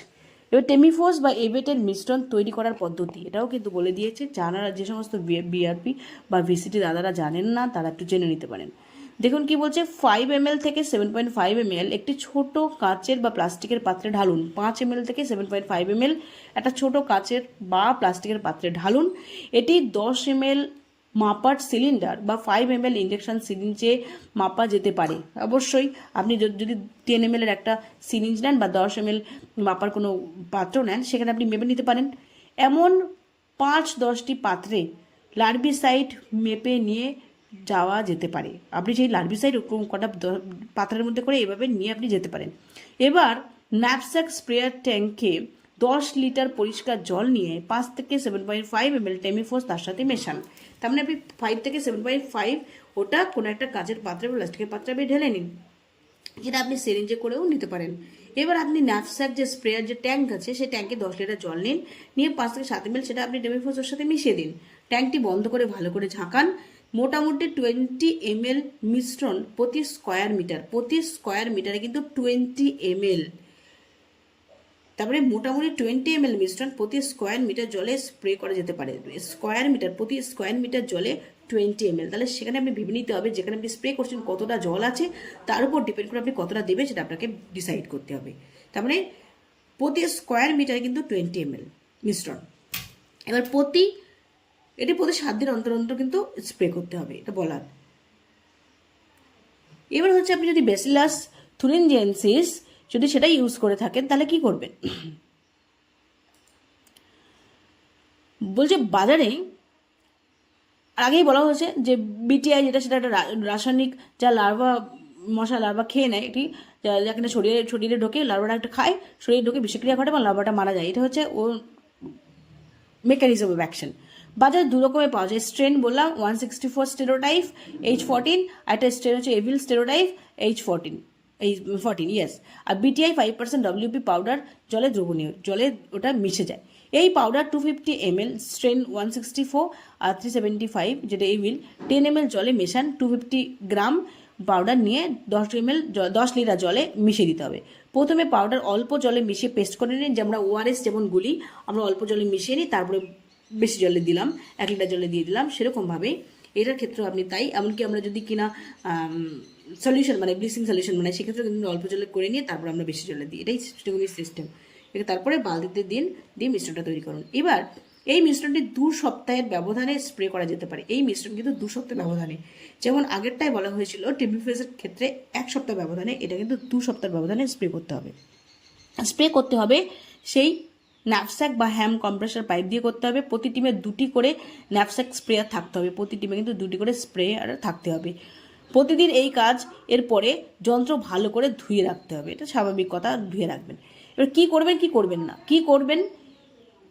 এবার টেমিফোস বা এভেটের মিশ্রণ তৈরি করার পদ্ধতি এটাও কিন্তু বলে দিয়েছে, যারা যে সমস্ত BRP বা VCT দাদারা জানেন না তারা একটু জেনে নিতে পারেন। দেখুন কি বলছে, 5 ml থেকে 7.5 ml একটি ছোট কাচের বা প্লাস্টিকের পাত্রে ঢালুন। 5 ml থেকে 7.5 ml একটা ছোট কাচের বা প্লাস্টিকের পাত্রে ঢালুন। এটি 10 ml মাপার সিলিন্ডার বা 5 ml ইঞ্জেকশন সিরিঞ্জে মাপা যেতে পারে। অবশ্যই আপনি যদি 10 ml এর একটা সিরিঞ্জ নেন বা 10 ml মাপার কোনো পাত্র নেন, সেখানে আপনি মেপে নিতে পারেন। এমন 5-10টি পাত্রে লার্ভিসাইড মেপে নিয়ে যাওয়া যেতে পারে। আপনি সেই লার্ভিসাইড কটা পাত্রের মধ্যে করে এভাবে নিয়ে আপনি যেতে পারেন। এবার ন্যাপস্যাক স্প্রেয়ার ট্যাঙ্কে 10 লিটার পরিষ্কার জল নিয়ে 5 থেকে 7.5 ml টেমিফোস তার সাথে মেশান। তার মানে আপনি 5 থেকে 7.5 ওটা কোনো একটা কাচের পাত্রে বা প্লাস্টিকের পাত্রে আপনি ঢেলে নিন। যেটা আপনি সিরিঞ্জে করেও নিতে পারেন। এবার আপনি ন্যাপস্যাক যে স্প্রেয়ার যে ট্যাঙ্ক আছে সেই ট্যাঙ্কে 10 লিটার জল নিন, নিয়ে 5 থেকে 7 ml সেটা আপনি ডেমিফোসের সাথে মিশিয়ে দিন। ট্যাঙ্কটি বন্ধ করে ভালো করে ঝাঁকান। মোটামুটি 20 ml মিশ্রণ প্রতি স্কোয়ার মিটারে কিন্তু 20 ml, তারপরে মোটামুটি 20 ml মিশ্রণ প্রতি স্কোয়ার মিটার জলে স্প্রে করা যেতে পারে। প্রতি স্কোয়ার মিটার জলে 20 ml, তাহলে সেখানে আপনি ভেবে নিতে হবে যেখানে আপনি স্প্রে করছেন কতটা জল আছে, তার উপর ডিপেন্ড করে আপনি কতটা দেবেন সেটা আপনাকে ডিসাইড করতে হবে। তার মানে প্রতি স্কোয়ার মিটারে কিন্তু 20 ml মিশ্রণ। এবার প্রতি 7 দিন অন্তর অন্তর কিন্তু স্প্রে করতে হবে, এটা বলার। এবার হচ্ছে আপনি যদি ব্যাসিলাস থুরিনজিয়েন্সিস যদি সেটা ইউজ করে থাকেন তাহলে কি করবেন, বলছে বাজারে আগেই বলা হয়েছে যে বিটিআই যেটা সেটা একটা রাসায়নিক যা মশা লার্ভা খেয়ে নেয়, এটি যাকে শরীরে ঢোকে, লার্ভাটা একটা খায়, শরীরে ঢোকে বিষক্রিয়া ঘটে এবং লার্ভাটা মারা যায়। এটা হচ্ছে ও মেকানিজম অফ অ্যাকশন। বাজারে 2 রকমের পাওয়া যায় স্ট্রেন, বললাম 164 স্টেরোটাইপ H14, আর একটা স্ট্রেন হচ্ছে এভিল স্টেরোটাইপ H14 ইয়েস। আর বিটিআই 5% WP পাউডার জলে দ্রবণীয়, জলে ওটা মিশে যায়। এই পাউডার 250 ml স্ট্রেন 164 আর 375 যেটা এভিল 10 ml জলে মেশান। 250 গ্রাম পাউডার নিয়ে 10 লিটার জলে মিশিয়ে দিতে হবে। প্রথমে পাউডার অল্প জলে মিশিয়ে পেস্ট করে নিন, যেমন ওআরএস যেমন গুলি আমরা অল্প জলে মিশিয়ে নিই, তারপরে বেশি জলে দিলাম, 1 লিটার জলে দিয়ে দিলাম, সেরকমভাবে এটার ক্ষেত্রেও আপনি তাই। এমনকি আমরা যদি কিনা সলিউশন মানে ব্লিচিং সলিউশন মানে সেক্ষেত্রে কিন্তু অল্প জলে করে নিয়ে তারপর আমরা বেশি জলে দিই, এটাই সিস্টেম। এটা তারপরে বালতিতে দিয়ে মিশ্রণটা তৈরি করুন। এবার এই মিশ্রণটি 2 সপ্তাহের ব্যবধানে স্প্রে করা যেতে পারে। এই মিশ্রণ কিন্তু 2 সপ্তাহ ব্যবধানে, যেমন আগেরটাই বলা হয়েছিল টেবিফেসের ক্ষেত্রে 1 সপ্তাহ ব্যবধানে, এটা কিন্তু 2 সপ্তাহ ব্যবধানে স্প্রে করতে হবে। সেই ন্যাপস্যাক বা হ্যাম কম্প্রেসার পাইপ দিয়ে করতে হবে। প্রতি টিমে 2টি করে ন্যাপস্যাক স্প্রেয়ার থাকতে হবে, প্রতি টিমে কিন্তু 2টি করে স্প্রেয়ার থাকতে হবে। প্রতিদিন এই কাজ, এরপরে যন্ত্র ভালো করে ধুয়ে রাখতে হবে, এটা স্বাভাবিক কথা, ধুয়ে রাখবেন। এবার কী করবেন না,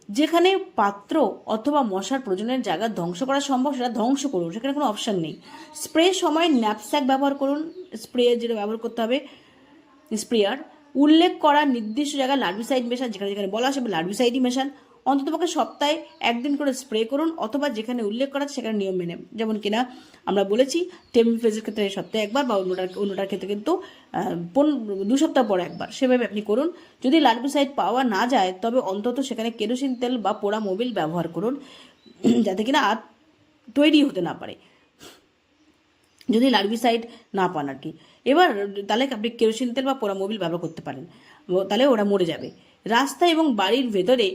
যেখানে পাত্র অথবা মশার প্রয়োজনের জায়গা ধ্বংস করা সম্ভব সেটা ধ্বংস করুন, সেখানে কোনো অপশান নেই। স্প্রে সময় ন্যাপস্যাক ব্যবহার করুন, যেটা ব্যবহার করতে হবে স্প্রেয়ার। উল্লেখ করা নির্দিষ্ট জায়গায় লার্ভিসাইড মেশান, যেখানে বলা আসবে লার্ভিসাইডই মেশান। অন্ততপক্ষে সপ্তাহে 1 দিন করে স্প্রে করুন, অথবা যেখানে উল্লেখ করা আছে সেখানে নিয়ম মেনে, যেমন কিনা আমরা বলেছি টেমিফেজের ক্ষেত্রে সপ্তাহে 1বার বা অন্যটার ক্ষেত্রে কিন্তু 2 সপ্তাহ পর 1বার, সেভাবে আপনি করুন। যদি লার্ভিসাইড পাওয়া না যায় তবে অন্তত সেখানে কেরোসিন তেল বা পোড়া মোবিল ব্যবহার করুন, যাতে কিনা আর তৈরি হতে না পারে, যদি লার্ভিসাইড না পান আর কি। এবার তাহলে আপনি কেরোসিন তেল বা পোড়া মোবিল ব্যবহার করতে পারেন, তাহলে ওরা মরে যাবে। রাস্তা এবং বাড়ির ভেতরে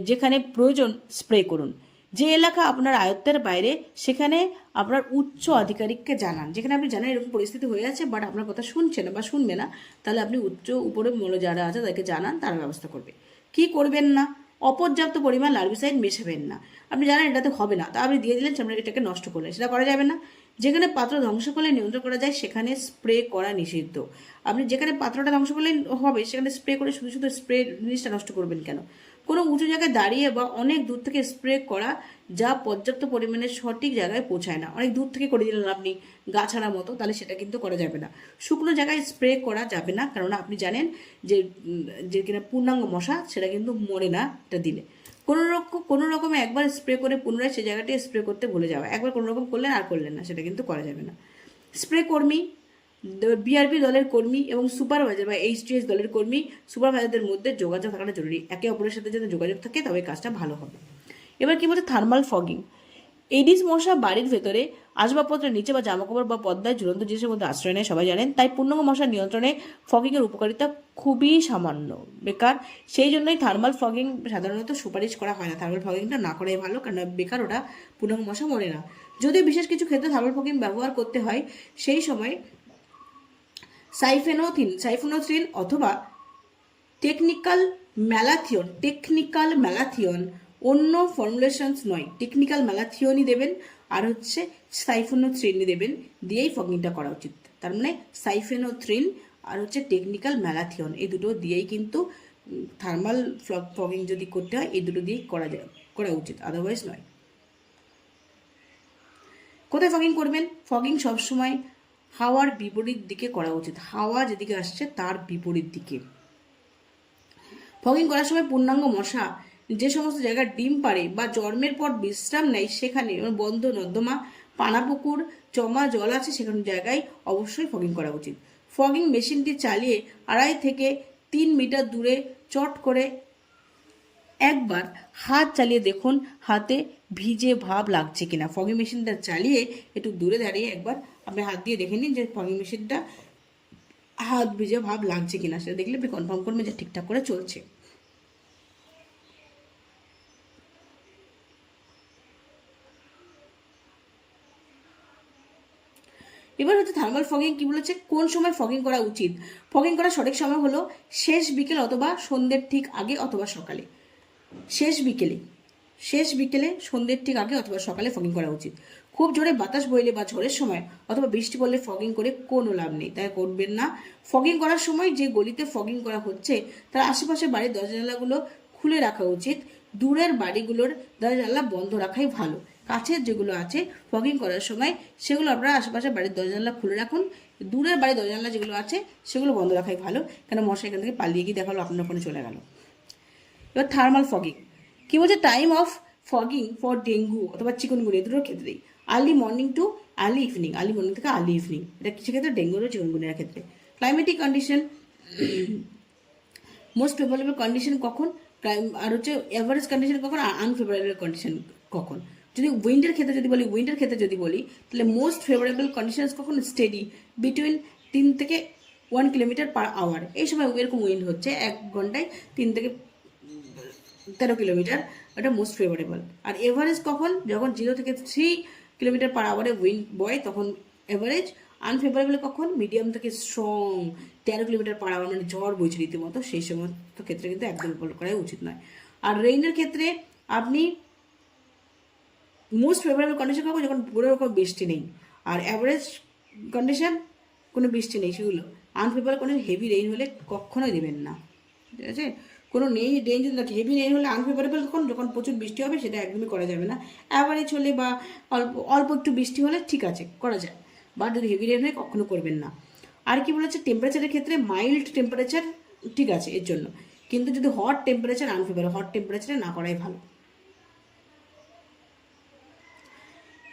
যেখানে প্রয়োজন স্প্রে করুন। যে এলাকা আপনার আয়ত্তের বাইরে সেখানে আপনার উচ্চ আধিকারিককে জানান, যেখানে আপনি জানেন এরকম পরিস্থিতি হয়ে আছে বাট আপনার কথা শুনছে না বা শুনবে না, তাহলে আপনি উপরে যারা আছে তাদেরকে জানান, তারা ব্যবস্থা করবে। কি করবেন না, অপর্যাপ্ত পরিমাণ লার্ভিসাইড মেশাবেন না। আপনি জানেন এটাতে হবে না, তা আপনি দিয়ে দিলেন, সামনে এটাকে নষ্ট করলেন, সেটা করা যাবে না। যেখানে পাত্র ধ্বংস করলে নিয়ন্ত্রণ করা যায় সেখানে স্প্রে করা নিষিদ্ধ। আপনি যেখানে পাত্রটা ধ্বংস করলে হবে সেখানে স্প্রে করে শুধু স্প্রে জিনিসটা নষ্ট করবেন কেন? কোনো উঁচু জায়গায় দাঁড়িয়ে বা অনেক দূর থেকে স্প্রে করা যা পর্যাপ্ত পরিমাণে সঠিক জায়গায় পৌঁছায় না, অনেক দূর থেকে করে দিলেন আপনি গাছাড়া মতো, তাহলে সেটা কিন্তু করা যাবে না। শুকনো জায়গায় স্প্রে করা যাবে না, কারণ আপনি জানেন যে কিনা পূর্ণাঙ্গ মশা সেটা কিন্তু মরে না এটা দিলে। কোনো রকমে একবার স্প্রে করে পুনরায় সেই জায়গাটি স্প্রে করতে ভুলে যাওয়া, একবার কোনো রকম করলেন আর করলেন না, সেটা কিন্তু করা যাবে না। স্প্রে কর্মী, বিআরপি দলের কর্মী এবং সুপারভাইজার বা HTS দলের কর্মী সুপারভাইজারদের মধ্যে যোগাযোগ থাকাটা জরুরি। একে অপরের সাথে যাতে যোগাযোগ থাকে তবে কাজটা ভালো হবে। এবার কি বলছে থার্মাল ফগিং। এডিস মশা বাড়ির ভেতরে আসবাবপত্রের নিচে বা জামাকাপড় বা পর্দায় ঝুলন্ত জিনিসের মধ্যে আশ্রয় নেয়, সবাই জানেন। তাই পূর্ণাঙ্গ মশা নিয়ন্ত্রণে ফগিংয়ের উপকারিতা খুবই সামান্য, বেকার। সেই জন্যই থার্মাল ফগিং সাধারণত সুপারিশ করা হয় না। থার্মাল ফগিংটা না করাই ভালো, কারণ বেকার, ওটা পূর্ণাঙ্গ মশা মরে না। যদিও বিশেষ কিছু ক্ষেত্রে থার্মাল ফগিং ব্যবহার করতে হয়, সেই সময় সাইফেনোথ্রিন অথবা টেকনিক্যাল ম্যালাথিয়ন অন্য ফর্মুলেশনস নয়, টেকনিক্যাল ম্যালাথিয়নই দেবেন আর হচ্ছে সাইফেনোথ্রিনই দেবেন, দিয়েই ফগিংটা করা উচিত। তার মানে সাইফেনোথ্রিন আর হচ্ছে টেকনিক্যাল ম্যালাথিয়ন, এই দুটো দিয়েই কিন্তু থার্মাল ফগিং যদি করতে হয় এই দুটো দিয়েই করা উচিত, আদারওয়াইজ নয়। কোথায় ফগিং করবেন? ফগিং সবসময় হাওয়ার বিপরীত দিকে করা উচিত, হাওয়া যেদিকে আসছে তার বিপরীত দিকে। ফগিং করার সময় পূর্ণাঙ্গ মশা যে সমস্ত জায়গায় ডিম পাড়ে বা জন্মের পর বিশ্রাম নেয় সেখানে বন্ধ নর্দমা, পানাপুকুর, জমা জল আছে সেখানে জায়গায় অবশ্যই ফগিং করা উচিত। ফগিং মেশিনটি চালিয়ে 2.5 থেকে 3 মিটার দূরে চট করে একবার হাত চালিয়ে দেখুন হাতে ভিজে ভাব লাগছে কিনা। ফগিং মেশিনটা চালিয়ে একটু দূরে দাঁড়িয়ে একবার আপনি হাত দিয়ে দেখে নিন যে ফগিং মেশিনটা হাত ভিজে ভাব লাগছে কিনা, সেটা দেখলে আপনি কনফার্ম করবেন যে ঠিকঠাক করে চলছে। এবার হচ্ছে থার্মাল ফগিং কি বলেছে, কোন সময় ফগিং করা উচিত। ফগিং করার সঠিক সময় হলো শেষ বিকেল অথবা সন্ধ্যের ঠিক আগে অথবা সকালে। শেষ বিকেলে সন্ধ্যের ঠিক আগে অথবা সকালে ফগিং করা উচিত। খুব জোরে বাতাস বইলে বা ঝড়ের সময় অথবা বৃষ্টি পড়লে ফগিং করে কোনো লাভ নেই, তাই করবেন না। ফগিং করার সময় যে গলিতে ফগিং করা হচ্ছে তার আশেপাশে বাড়ির দরজা জানালাগুলো খুলে রাখা উচিত। দূরের বাড়িগুলোর দরজা জানালা বন্ধ রাখাই ভালো। কাছের যেগুলো আছে ফগিং করার সময় সেগুলো আপনারা আশেপাশে বাড়ির দরজা জানালা খুলে রাখুন। দূরের বাড়ির দরজা জানালা যেগুলো আছে সেগুলো বন্ধ রাখাই ভালো, কেন মশা এখান থেকে পালিয়ে গিয়ে দেখালো আপনার ওখানে চলে গেল। এবার থার্মাল ফগিং কি বলছে, time of fogging for dengue অথবা চিকুনগুনিয়া দুটোর ক্ষেত্রেই early morning too early evening, early morning থেকে আর্লি ইভিনিং, এটা কিছু ক্ষেত্রে ডেঙ্গু ও চিকুনগুনিয়ার ক্ষেত্রে। Climatic condition, most favourable condition কখন, আর হচ্ছে অ্যাভারেজ কন্ডিশন কখন, আর আনফেভারেবল কন্ডিশন কখন। যদি উইন্ডের ক্ষেত্রে যদি বলি তাহলে মোস্ট ফেভারেবল কন্ডিশন কখন, স্টেডি বিটুইন 3 থেকে 1 কিলোমিটার পার আওয়ার, এই সময় এরকম উইন্ড হচ্ছে 1 ঘন্টায় 3 থেকে 13 কিলোমিটার, এটা মোস্ট ফেভারেবল। আর এভারেজ কখন, যখন 0 থেকে 3 কিলোমিটার পার আওয়ারে উইন্ড বয় তখন এভারেজ। আনফেভারেবল কখন, মিডিয়াম থেকে স্ট্রং 13 কিলোমিটার পার আওয়ার মানে ঝড় বইছে রীতিমতো, সেই সমস্ত ক্ষেত্রে কিন্তু একদম ফলো করা উচিত নয়। আর রেইনের ক্ষেত্রে আপনি মোস্ট ফেভারেবল কন্ডিশন কখন, যখন পুরো রকম বৃষ্টি নেই। আর অ্যাভারেজ কন্ডিশন কোনো বৃষ্টি নেই সেগুলো। আনফেভারেবল কন্ডিশন হেভি রেইন হলে কখনোই দেবেন না, ঠিক আছে। কোনো রেইন যদি থাকে, হেভি রেইন হলে আনফেভারেবল কখন, যখন প্রচুর বৃষ্টি হবে সেটা একদমই করা যাবে না। অ্যাভারেজ হলে বা অল্প একটু বৃষ্টি হলে ঠিক আছে করা যায়, বা যদি হেভি রেইন হয় কখনো করবেন না। আর কি বলেছে, টেম্পারেচারের ক্ষেত্রে মাইল্ড টেম্পারেচার ঠিক আছে এর জন্য, কিন্তু যদি হট টেম্পারেচার আনফেভারেবল, হট টেম্পারেচারে না করাই ভালো।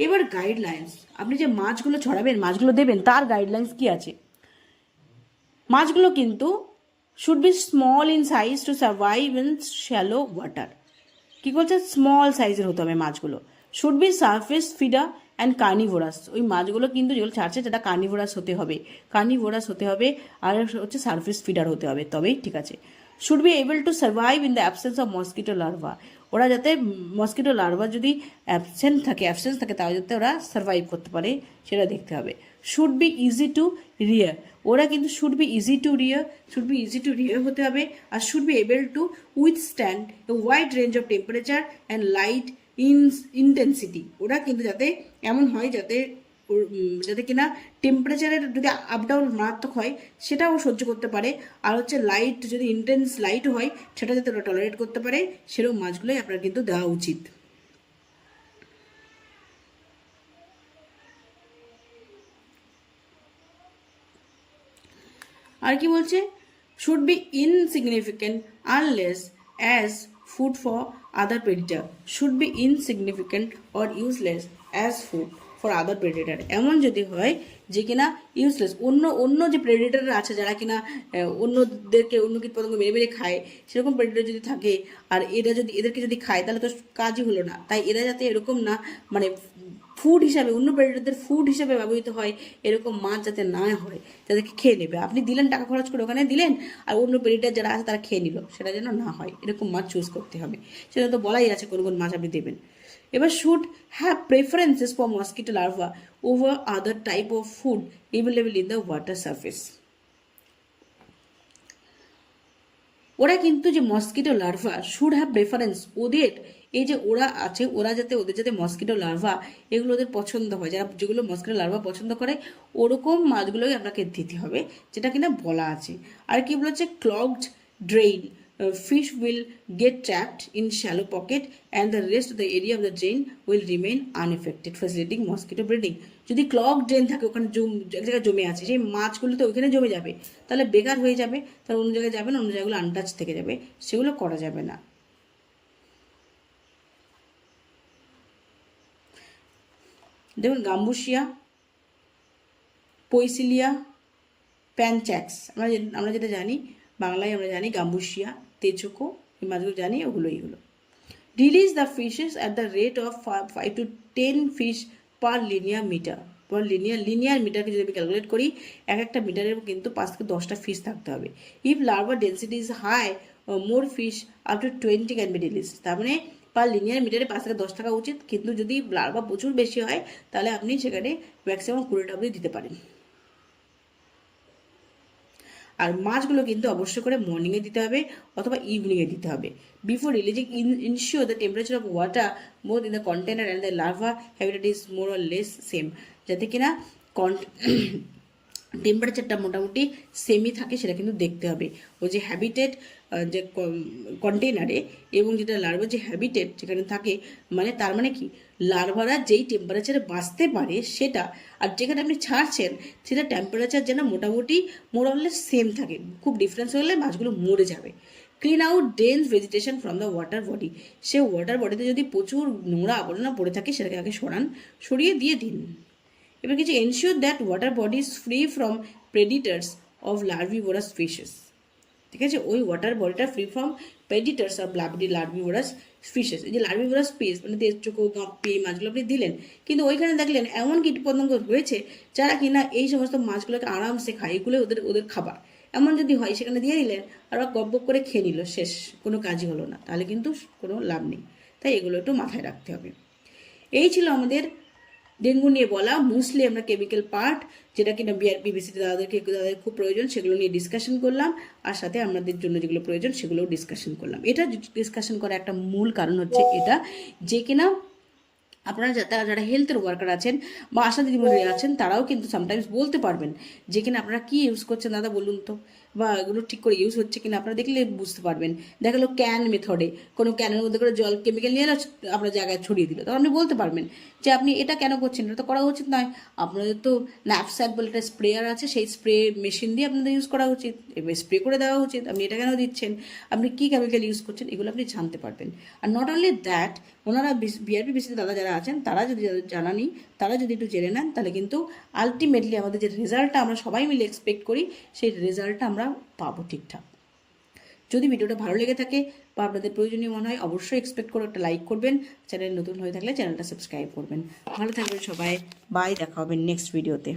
এবার গাইডলাইন্স, আপনি যে মাছগুলো ছড়াবেন মাছগুলো দেবেন তার গাইডলাইন্স কি আছে। মাছগুলো কিন্তু should be small in size to survive in shallow water. কী বলছে, স্মল সাইজের হতে হবে মাছগুলো। Should be surface feeder and carnivorous, ওই মাছগুলো কিন্তু যেগুলো ছাড়ছে সেটা কার্নিভোরাস হতে হবে, আর হচ্ছে সারফেস ফিডার হতে হবে, তবেই ঠিক আছে। Should be able two survive in the absence of mosquito larva, ওরা যাতে মসকিটো লার্ভা যদি অ্যাবসেন্স থাকে তাও যাতে ওরা সার্ভাইভ করতে পারে সেটা দেখতে হবে। Should be easy to rear, ওরা কিন্তু should be easy to rear হতে হবে। আর should be able to withstand a wide range of temperature and light intensity, ওরা কিন্তু যাতে এমন হয় যাতে কিনা টেম্পারেচারের যদি আপ ডাউন মারাত্মক হয় সেটাও সহ্য করতে পারে, আর হচ্ছে লাইট যদি ইন্টেন্স লাইট হয় সেটা যাতে ওরা টলারেট করতে পারে, সেরকম মাছগুলোই আপনার কিন্তু দেওয়া উচিত। আর কি বলছে, should be insignificant unless as food for other predator, should be insignificant or useless as food for other predator, এমন যদি হয় যে কিনা ইউজলেস, অন্য যে প্রেডিটার আছে যারা কিনা অন্য কীট পতঙ্গ মেরে খায়, সেরকম প্রেডিটার যদি থাকে আর এদেরকে যদি খায় তাহলে তো কাজই হলো না। তাই এরা যাতে এরকম না মানে ফুড হিসাবে, অন্য প্রেডিটারদের ফুড হিসাবে ব্যবহৃত হয় এরকম মাছ যাতে না হয়, যাদেরকে খেয়ে নেবে। আপনি দিলেন টাকা খরচ করে ওখানে দিলেন, আর অন্য প্রেডিটার যারা আছে তারা খেয়ে নিল, সেটা যেন না হয় এরকম মাছ চুজ করতে হবে। সেটা তো বলাই আছে কোন কোন মাছ আপনি দেবেন। এবার should have preferences for mosquito larva over other type of food available in the water surface. ওরা কিন্তু যে mosquito larva should have preference, ওদের এই যে ওরা যাতে ওদের যাতে মসকিটো লার্ভা এগুলো ওদের পছন্দ হয়, যেগুলো মসকিটো লার্ভা পছন্দ করে ওরকম মাছগুলোই আপনাকে দিতে হবে, যেটা কিনা বলা আছে। আর কি বলেছে, clogged drain fish will get trapped in shallow pocket and the rest of the area of the drain will remain unaffected, facilitating mosquito breeding. যদি ক্লগ ড্রেন থাকে, ওখানে এক জায়গায় জমে আছে, সেই মাছগুলো তো ওইখানে জমে যাবে, তাহলে বেকার হয়ে যাবে, তাহলে অন্য জায়গায় যাবে না, অন্য জায়গাগুলো আনটাচ থেকে যাবে, সেগুলো করা যাবে না। দেখুন গাম্বুসিয়া, পয়সিলিয়া, প্যানচ্যাক্স, আমরা যেটা জানি বাংলায় আমরা জানি গাম্বুসিয়া, তেচুকো, এই মাছগুলো জানি, এইগুলো release the fishes at the rate of 5 to 10 fish per linear metre. Linear মিটারকে যদি আমি ক্যালকুলেট করি, একটা মিটারের কিন্তু 5 থেকে 10টা ফিশ থাকতে হবে। ইফ লার্ভার density is high, more fish up to 20 can be release. তার মানে পার লিনিয়ার মিটারে 5 থেকে 10 টাকা উচিত, কিন্তু যদি লার্ভা প্রচুর বেশি হয় তাহলে আপনি সেখানে ম্যাক্সিমাম 20টা অবধি দিতে পারেন। আর মাছগুলো কিন্তু অবশ্যই করে মর্নিংয়ে দিতে হবে অথবা ইভিনিংয়ে দিতে হবে। Before releasing ensure the temperature of water both in the container and the larva habitat is more or less same, যাতে কিনা টেম্পারেচারটা মোটামুটি সেমই থাকে সেটা কিন্তু দেখতে হবে। ওই যে হ্যাবিটেট যে কন্টেনারে এবং যেটা লার্ভার যে হ্যাবিটেট যেখানে থাকে, মানে তার মানে কি লার্ভারা যেই টেম্পারেচারে বাঁচতে পারে সেটা, আর যেখানে আপনি ছাড়ছেন সেটা টেম্পারেচার যেন মোটামুটি মোরলেস সেম থাকে। খুব ডিফারেন্স হলে মাছগুলো মরে যাবে। Clean out dense vegetation from the water body. সে ওয়াটার বডিতে যদি প্রচুর নোংরা আবর্জনা পড়ে থাকে সেটাকে আগে সরিয়ে দিয়ে দিন। এবার কিছু ensure that water body is free from predators of larvivorous fishes. ঠিক আছে, ওই ওয়াটার বডিটা free from predators of larvivorous fishes. এই যে লার্ভিভোরাস ফিশ মানে তেজচোখো, গাপ্পি মাছগুলো আপনি দিলেন, কিন্তু ওইখানে দেখলেন এমন কীটপতঙ্গ রয়েছে যারা কিনা এই সমস্ত মাছগুলোকে আরামসে খায়, এগুলো ওদের খাবার। এমন যদি হয় সেখানে দিয়ে দিলেন আর ওরা গপ করে খেয়ে নিল, শেষ, কোনো কাজই হলো না, তাহলে কিন্তু কোনো লাভ নেই। তাই এগুলো একটু মাথায় রাখতে হবে। এই ছিল আমাদের ডেঙ্গু নিয়ে বলা। মোস্টলি আমরা কেমিক্যাল পার্ট যেটা কিনা বিবিসিতে তাদের খুব প্রয়োজন সেগুলো নিয়ে ডিসকাশন করলাম, আর সাথে আমাদের জন্য যেগুলো প্রয়োজন সেগুলোও ডিসকাশন করলাম। এটা ডিসকাশন করার একটা মূল কারণ হচ্ছে এটা যে কিনা আপনারা যারা হেলথের ওয়ার্কার আছেন বা আশা দিদিমণি আছেন তারাও কিন্তু সামটাইমস বলতে পারবেন যে কিনা আপনারা কী ইউজ করছেন দাদা বলুন তো, বা এগুলো ঠিক করে ইউজ হচ্ছে কিনা আপনারা দেখলে বুঝতে পারবেন। দেখা গেলো ক্যান মেথডে কোনো ক্যানের মধ্যে করে জল কেমিক্যাল নিয়ে এলো আপনার জায়গায় ছড়িয়ে দিল, তখন আপনি বলতে পারবেন যে আপনি এটা কেন করছেন, এটা তো করা উচিত নয়। আপনাদের তো ন্যাপস্যাক বলে একটা স্প্রেয়ার আছে, সেই স্প্রে মেশিন দিয়ে আপনাদের ইউজ করা উচিত, এবার স্প্রে করে দেওয়া উচিত। আপনি এটা কেন দিচ্ছেন, আপনি কী কেমিক্যাল ইউজ করছেন, এগুলো আপনি জানতে পারবেন। আর নট অনলি দ্যাট, ওনারা বিআরপি বেসিতে দাদা যারা আছেন তারা যদি জানা নেই, তারা যদি একটু জেনে নেন তাহলে কিন্তু আলটিমেটলি আমাদের যে রেজাল্টটা আমরা সবাই মিলে এক্সপেক্ট করি সেই রেজাল্টটা আমরা পাবো ঠিকঠাক। যদি ভিডিওটা ভালো লেগে থাকে বা আপনাদের প্রয়োজনীয় মনে হয় অবশ্যই এক্সপেক্ট করে একটা লাইক করবেন, চ্যানেল নতুন হয়ে থাকলে চ্যানেলটা সাবস্ক্রাইব করবেন। ভালো থাকবেন সবাই, বাই, দেখা হবে নেক্সট ভিডিওতে।